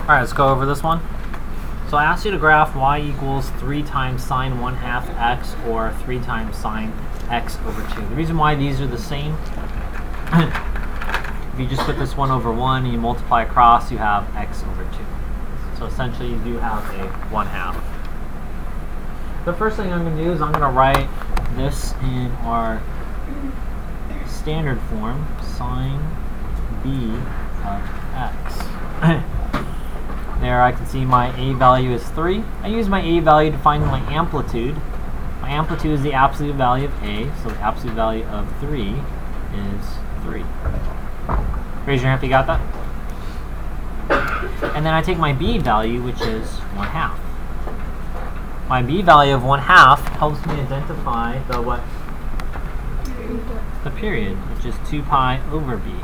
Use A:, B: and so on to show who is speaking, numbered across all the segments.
A: Alright, let's go over this one. So I asked you to graph y equals 3 times sine 1/2 x or 3 times sine x over 2. The reason why these are the same, if you just put this 1 over 1 and you multiply across, you have x over 2. So essentially you do have a 1/2. The first thing I'm going to do is I'm going to write this in our standard form, sine b of x. There I can see my a value is 3. I use my a value to find my amplitude. My amplitude is the absolute value of a, so the absolute value of 3 is 3. Raise your hand if you got that. And then I take my b value, which is 1/2. My b value of 1/2 helps me identify the what? The period, which is 2 pi over b.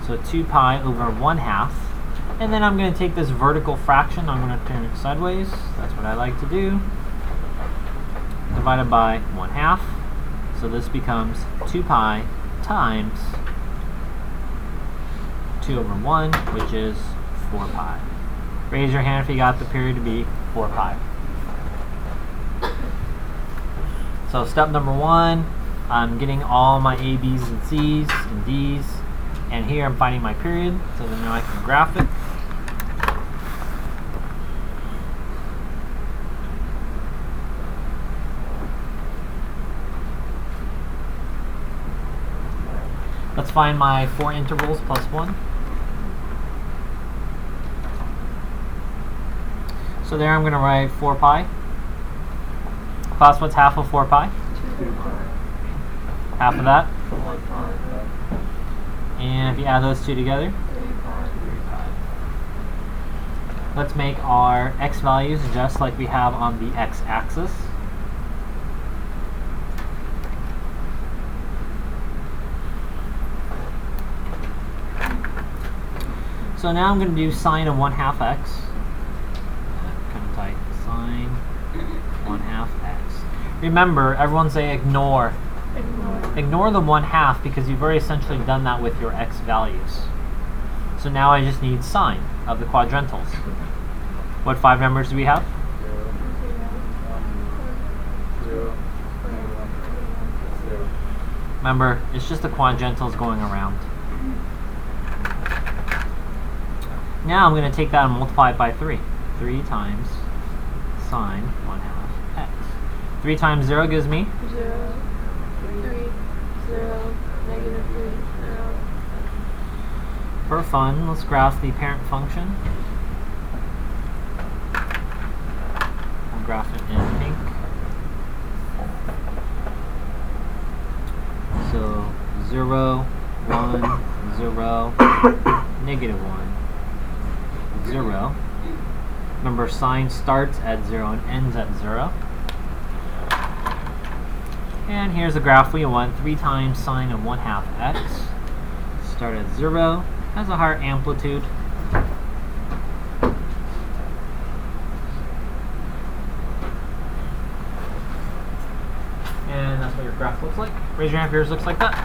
A: So 2 pi over 1/2. And then I'm going to take this vertical fraction, I'm going to turn it sideways. That's what I like to do. Divided by 1/2. So this becomes 2 pi times 2 over 1, which is 4 pi. Raise your hand if you got the period to be 4 pi. So step number 1, I'm getting all my A, B's, and C's, and D's. And here I'm finding my period, so then now I can graph it. Let's find my 4 intervals plus 1. So there I'm going to write 4 pi. Class, what's half of 4 pi?
B: 2 pi.
A: Half of that?
B: 1 pi.
A: And if you add those two together?
B: 3 pi.
A: Let's make our x values just like we have on the x-axis. So now I'm going to do sine of 1/2 x. Kind of tight. Sine 1/2 x. Remember, everyone say ignore. Ignore the 1/2 because you've already essentially done that with your x values. So now I just need sine of the quadrantals. What 5 numbers do we have?
B: 0.
A: Remember, it's just the quadrantals going around. Now I'm going to take that and multiply it by 3. 3 times sine 1/2 x. 3 times 0 gives me?
C: 0, 3, 0, negative 3, 0.
A: For fun, let's graph the parent function. We'll graph it in pink. So 0, 1, 0, negative 1, 0. Remember, sine starts at 0 and ends at 0. And here's the graph we want. 3 times sine of 1/2 x. Start at 0. Has a higher amplitude. And that's what your graph looks like. Raise your hand if yours looks like that.